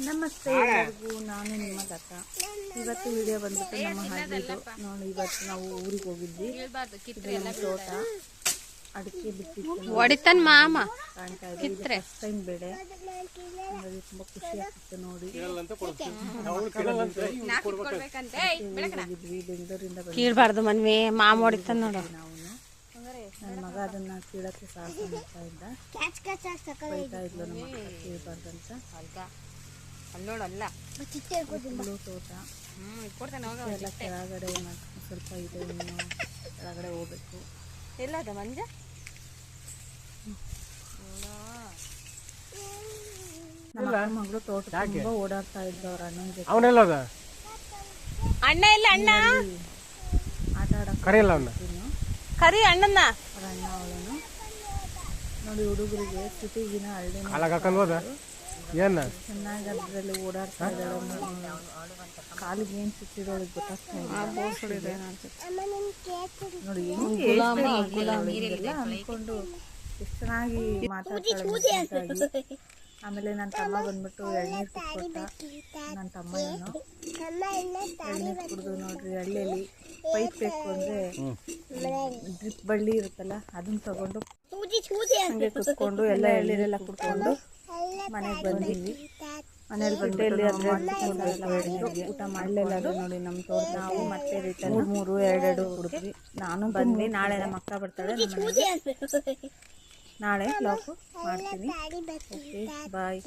ನಮಸ್ತೆ ಎಲ್ಲರಿಗೂ, ನಾನು ನಿಮ್ಮ ಲತಾ. ಇವತ್ತು ವಿಡಿಯೋ ಬಂದ್ಬಿಟ್ಟು ನಮ್ಮ ಹಳ್ಳಿದು ನೋಡಿ. ಇವತ್ತು ನಾವು ಊರಿಗೆ ಹೋಗಿದ್ವಿ. ನಮ್ಮ ತೋಟ ಅಡಿಕೆ ಬಿಟ್ಟಿತ್ತು ಕಾಣ್ತಾ ಇದೆ. ಫಸ್ಟ್ ಟೈಮ್ ಬೆಳೆ ತುಂಬಾ ಖುಷಿ ಆಗ್ತಿತ್ತು ನೋಡಿ. ಹೋಗಿದ್ವಿ ಬೆಂಗಳೂರಿಂದ ನಾವು. ನನ್ನ ಮಗ ಅದನ್ನ ಕೀಳಕ್ಕೆ ಸಾಹಸ ಮಾಡ್ತಾ ಇದ್ದ, ಬೈತಾ ಇದ್ಲು ನಮ್ಮ ಅಕ್ಕ ಕೀಳ್ಬಾರ್ದಂತ. ತೋಟ ಎಲ್ಲ ಕೆಳಗಡೆ ಸ್ವಲ್ಪ ಇದೆ, ಇನ್ನು ಕೆಳಗಡೆ ಹೋಗ್ಬೇಕು. ಎಲ್ಲದ ಮಂಜ ನಮ್ಮ ಮಗಳು ತೋಟ ತುಂಬಾ ಓಡಾಡ್ತಾ ಇದ್ದ ಅವ್ರ ಅಣ್ಣನ ಜೊತೆ. ಅಣ್ಣ ಇಲ್ಲ, ಅಣ್ಣ ಆಟ ಆಡಕ್ ಕರಿ ಅಣ್ಣನ. ಅವ್ರ ಅಣ್ಣ ಅವಳನು ನೋಡಿ. ಹುಡುಗರಿಗೆ ಸಿಟಿಗಿನ ಹಳ್ಳಿ ಚೆನ್ನಾಗಿ ಅದ್ರಲ್ಲಿ ಓಡಾಡ್ತಾ ಇದ್ದಾಳೆ. ಕಾಲಿಗೆ ಏನ್ ಸಿಕ್ಕಿರೋಳಿಗೆ ಗೊತ್ತಾಗ್ತಾ ಇದೆ ನೋಡಿ. ಎಲ್ಲ ಅನ್ಕೊಂಡು ಎಷ್ಟು ಚೆನ್ನಾಗಿ ಮಾತಾಡ್ತಾಳೆ. ಆಮೇಲೆ ನನ್ನ ತಮ್ಮ ಬಂದ್ಬಿಟ್ಟು ಎಳ್ನೀರು ಕುಟ್ಕೊಟ್ಟ. ನನ್ನ ತಮ್ಮ ಏನು ಎಳ್ನೀರು ಕುಡಿದು ನೋಡ್ರಿ. ಹಳ್ಳಿಯಲ್ಲಿ ಪೈಪ್ ಬೇಕು ಅಂದ್ರೆ ಡ್ರಿಪ್ ಬಳ್ಳಿ ಇರುತ್ತಲ್ಲ, ಅದನ್ನ ತಗೊಂಡು ಹಂಗೆ ಕುತ್ಕೊಂಡು ಎಲ್ಲ ಎಳ್ನೀರೆಲ್ಲ ಕುಡ್ಕೊಂಡು ಮನೆಗೆ ಬಂದಿದ್ವಿ. ಮನೇಲಿ ಬಂದು ಊಟ ಮಾಡಲಿಲ್ಲ ನೋಡಿ. ನಮ್ಮ ತೋಟ ನಾವು ಮತ್ತೆ ರಿಟರ್ನ್ 3-2 ಕುಡಿದ್ವಿ. ನಾನು ಬಂದ್ವಿ. ನಾಳೆ ನಮ್ಮ ಅಕ್ಕ ಬರ್ತಾಳೆ. ನಾಳೆ ಬ್ಲಾಗ್ ಮಾಡ್ತೀನಿ. ಓಕೆ, ಬಾಯ್.